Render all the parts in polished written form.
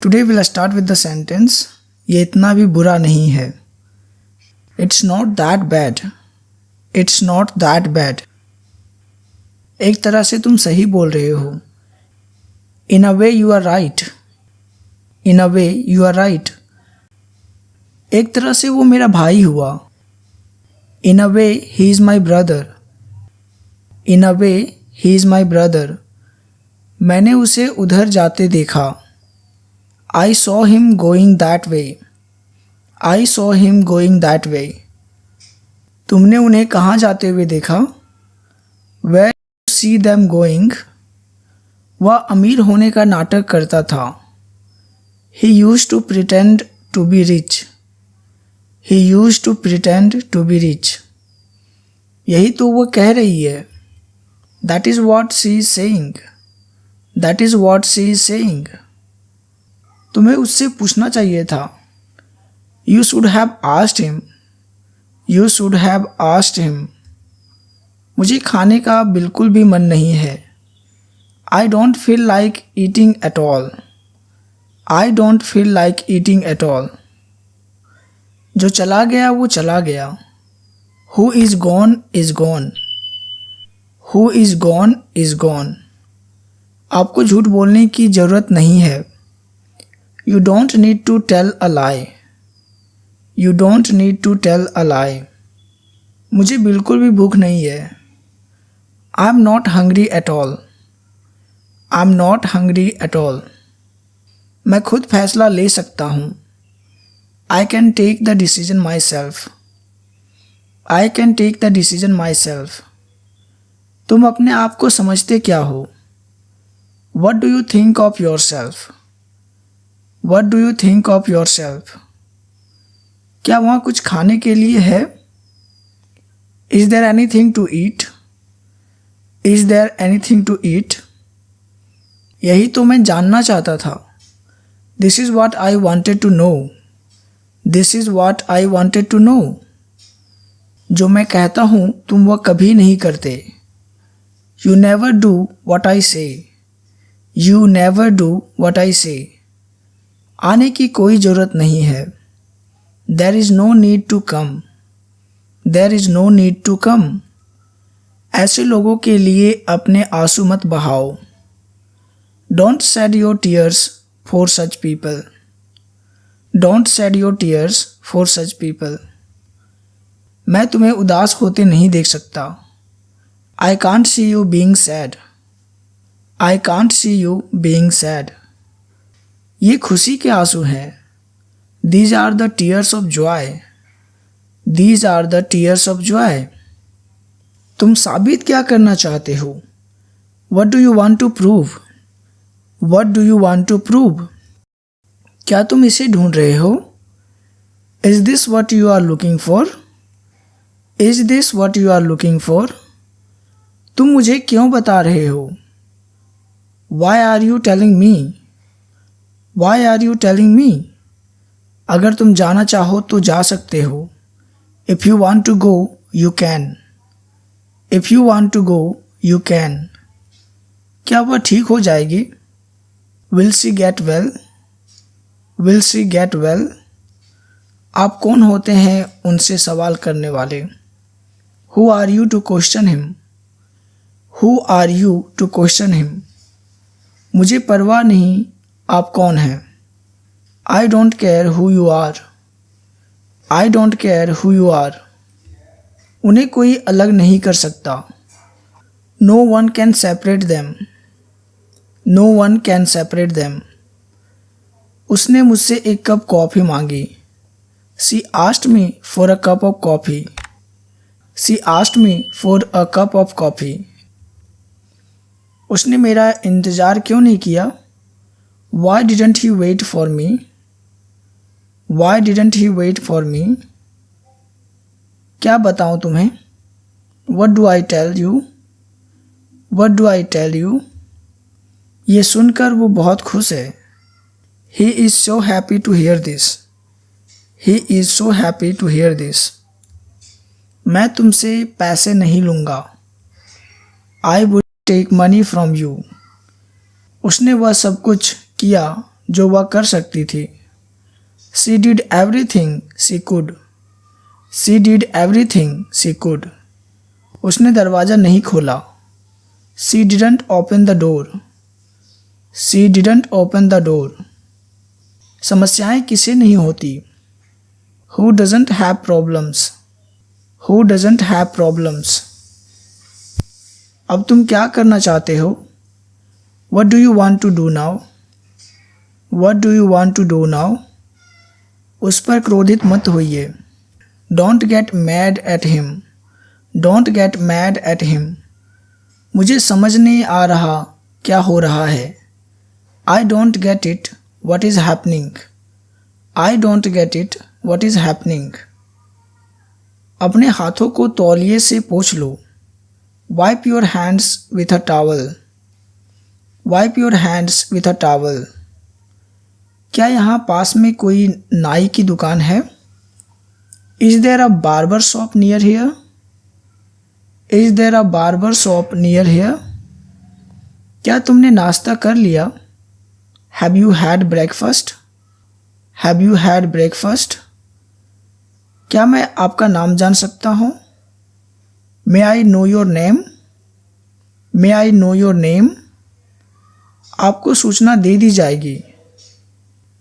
Today we'll start with the sentence ये इतना भी बुरा नहीं है. It's not that bad. It's not that bad. एक तरह से तुम सही बोल रहे हो. In a way you are right. In a way you are right. एक तरह से वो मेरा भाई हुआ. In a way he is my brother. In a way he is my brother. मैंने उसे उधर जाते देखा. I saw him going that way. I saw him going that way. तुमने उन्हें कहाँ जाते हुए देखा? Where you see them going? वह अमीर होने का नाटक करता था. He used to pretend to be rich. He used to pretend to be rich. यही तो वो कह रही है. That is what she is saying. That is what she is saying. तुम्हें उससे पूछना चाहिए था. You should have asked him. You should have asked him. मुझे खाने का बिल्कुल भी मन नहीं है. I don't feel like eating at all. I don't feel like eating at all. जो चला गया वो चला गया. Who is gone is gone. Who is gone is gone. आपको झूठ बोलने की ज़रूरत नहीं है. You don't need to tell a lie. You don't need to tell a lie. मुझे बिल्कुल भी भूख नहीं है. I'm not hungry at all. I'm not hungry at all. मैं खुद फैसला ले सकता हूँ. I can take the decision myself. I can take the decision myself. तुम अपने आप को समझते क्या हो? What do you think of yourself? What do you think of yourself? क्या वहाँ कुछ खाने के लिए है? Is there anything to eat? Is there anything to eat? यही तो मैं जानना चाहता था. This is what I wanted to know. This is what I wanted to know. जो मैं कहता हूँ तुम वह कभी नहीं करते. You never do what I say. You never do what I say. आने की कोई ज़रूरत नहीं है. There is no need to come. There is no need to come. ऐसे लोगों के लिए अपने आंसू मत बहाओ. Don't shed your tears for such people. Don't shed your tears for such people. मैं तुम्हें उदास होते नहीं देख सकता. I can't see you being sad. I can't see you being sad. ये खुशी के आंसू हैं. These are the tears of joy. These are the tears of joy. तुम साबित क्या करना चाहते हो? What do you want to prove? What do you want to prove? क्या तुम इसे ढूंढ रहे हो? Is this what you are looking for? Is this what you are looking for? तुम मुझे क्यों बता रहे हो? Why are you telling me? Why are you telling me? अगर तुम जाना चाहो तो जा सकते हो. If you want to go, you can. If you want to go, you can. क्या वह ठीक हो जाएगी? Will she get well? Will she get well? आप कौन होते हैं उनसे सवाल करने वाले? Who are you to question him? Who are you to question him? मुझे परवाह नहीं आप कौन हैं. I don't care who you are. I don't care who you are. उन्हें कोई अलग नहीं कर सकता. No one can separate them. No one can separate them. उसने मुझसे एक कप कॉफ़ी मांगी. She asked me for a cup of coffee. She asked me for a cup of coffee. उसने मेरा इंतज़ार क्यों नहीं किया? Why didn't he wait for me? Why didn't he wait for me? क्या बताऊँ तुम्हें? What do I tell you? What do I tell you? ये सुनकर वो बहुत खुश है. He is so happy to hear this. He is so happy to hear this. मैं तुमसे पैसे नहीं लूँगा. I would take money from you. उसने वह सब कुछ किया जो वह कर सकती थी। She did everything she could. She did everything she could. उसने दरवाज़ा नहीं खोला। She didn't open the door. She didn't open the door. समस्याएं किसे नहीं होती? Who doesn't have problems? Who doesn't have problems? अब तुम क्या करना चाहते हो? What do you want to do now? What do you want to do now? उस पर क्रोधित मत होइए। Don't get mad at him. Don't get mad at him. मुझे समझ नहीं आ रहा क्या हो रहा है। I don't get it. What is happening? I don't get it. What is happening? अपने हाथों को तौलिए से पोंछ लो। Wipe your hands with a towel. Wipe your hands with a towel. क्या यहाँ पास में कोई नाई की दुकान है? Is there a barber shop near here? Is there a barber shop near here? क्या तुमने नाश्ता कर लिया? Have you had breakfast? Have you had breakfast? क्या मैं आपका नाम जान सकता हूँ? May I know your name? May I know your name? आपको सूचना दे दी जाएगी।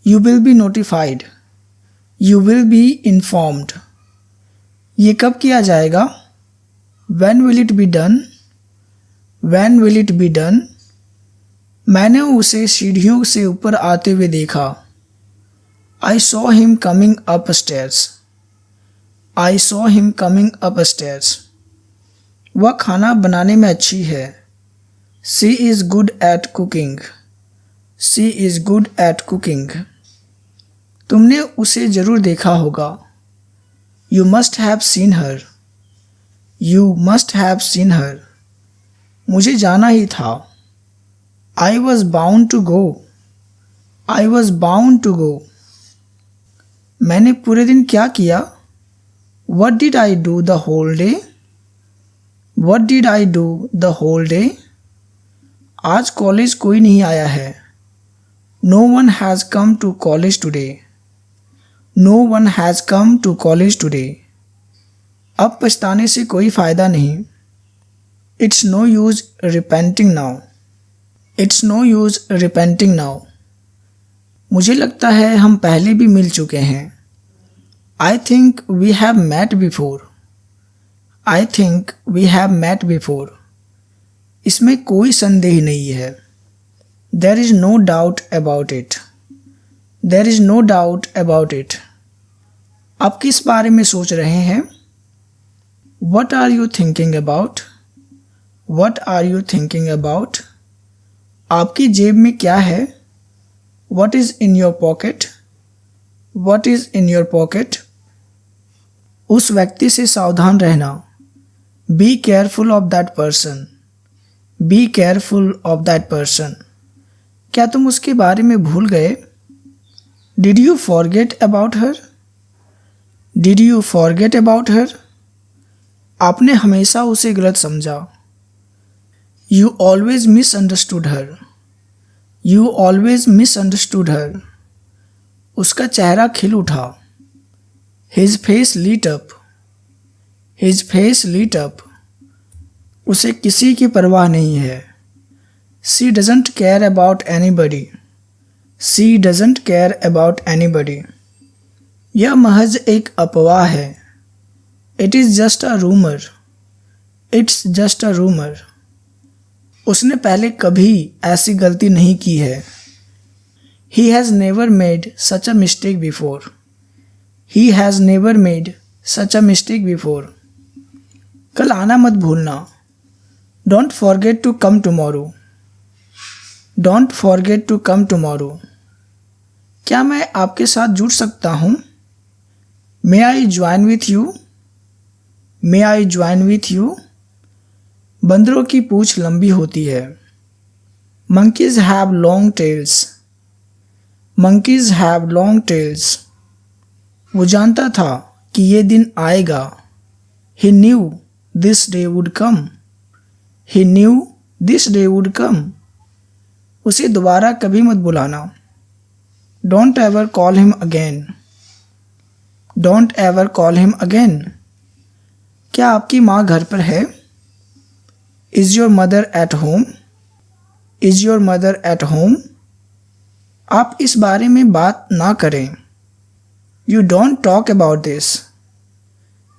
You will be notified. You will be informed. ये कब किया जाएगा? When will it be done? When will it be done? मैंने उसे सीढ़ियों से ऊपर आते हुए देखा। I saw him coming upstairs. I saw him coming upstairs. वह खाना बनाने में अच्छी है। She is good at cooking. She is good at cooking. तुमने उसे जरूर देखा होगा। You must have seen her. You must have seen her. मुझे जाना ही था। I was bound to go. I was bound to go. मैंने पूरे दिन क्या किया? What did I do the whole day? What did I do the whole day? आज college कोई नहीं आया है। No one has come to college today. No one has come to college today. अब पछताने से कोई फ़ायदा नहीं। It's no use repenting now. It's no use repenting now. मुझे लगता है हम पहले भी मिल चुके हैं। I think we have met before. I think we have met before. इसमें कोई संदेह नहीं है। There is no doubt about it. There is no doubt about it. आप किस बारे में सोच रहे हैं? What are you thinking about? What are you thinking about? आपकी जेब में क्या है? What is in your pocket? What is in your pocket? उस व्यक्ति से सावधान रहना। Be careful of that person. Be careful of that person. क्या तुम उसके बारे में भूल गए? Did you forget about her? Did you forget about her? आपने हमेशा उसे गलत समझा। You always misunderstood her. You always misunderstood her. उसका चेहरा खिल उठा। His face lit up. His face lit up. उसे किसी की परवाह नहीं है। She doesn't care about anybody. She doesn't care about anybody. यह महज एक अफवाह है। It is just a rumor. It's just a rumor. उसने पहले कभी ऐसी गलती नहीं की है। He has never made such a mistake before. He has never made such a mistake before. कल आना मत भूलना। Don't forget to come tomorrow. Don't forget to come tomorrow. क्या मैं आपके साथ जुड़ सकता हूँ? May I join with you? May I join with you? बंदरों की पूंछ लंबी होती है। Monkeys have long tails. Monkeys have long tails. वो जानता था कि ये दिन आएगा। He knew this day would come. He knew this day would come. उसे दोबारा कभी मत बुलाना। Don't ever call him again, don't ever call him again. क्या आपकी माँ घर पर है? Is your mother at home, is your mother at home. आप इस बारे में बात ना करें, you don't talk about this,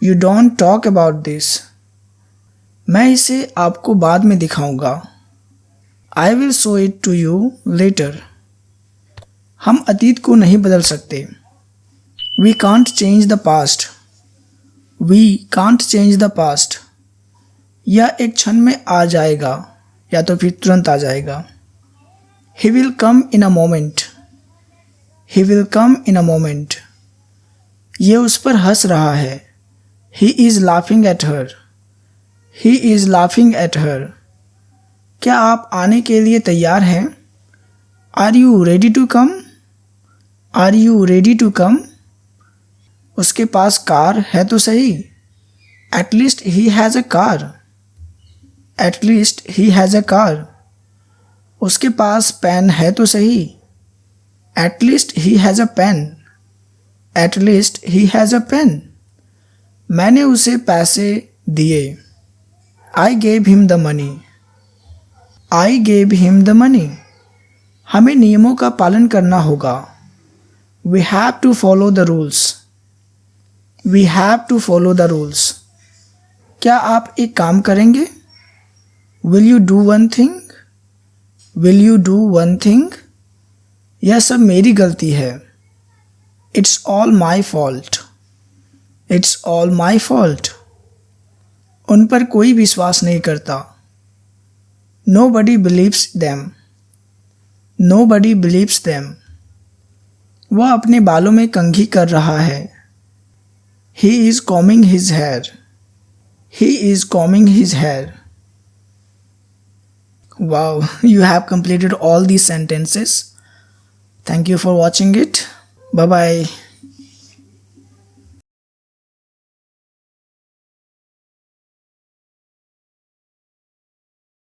you don't talk about this. मैं इसे आपको बाद में दिखाऊंगा, I will show it to you later. हम अतीत को नहीं बदल सकते, we can't change the past, we can't change the past. यह एक क्षण में आ जाएगा या तो फिर तुरंत आ जाएगा। He will come in a moment, he will come in a moment. ये उस पर हंस रहा है, he is laughing at her, he is laughing at her. क्या आप आने के लिए तैयार हैं? Are you ready to come, are you ready to come. उसके पास कार है तो सही, at least he has a car, at least he has a car. उसके पास पेन है तो सही, at least he has a pen, at least he has a pen. मैंने उसे पैसे दिए, I gave him the money, I gave him the money. हमें नियमों का पालन करना होगा, we have to follow the rules, we have to follow the rules. क्या आप एक काम करेंगे? Will you do one thing, will you do one thing. यह सब मेरी गलती है, it's all my fault, it's all my fault. उन पर कोई विश्वास नहीं करता, nobody believes them, nobody believes them. वह अपने बालों में कंघी कर रहा है, he is combing his hair, he is combing his hair. Wow, you have completed all these sentences. Thank you for watching it. Bye bye.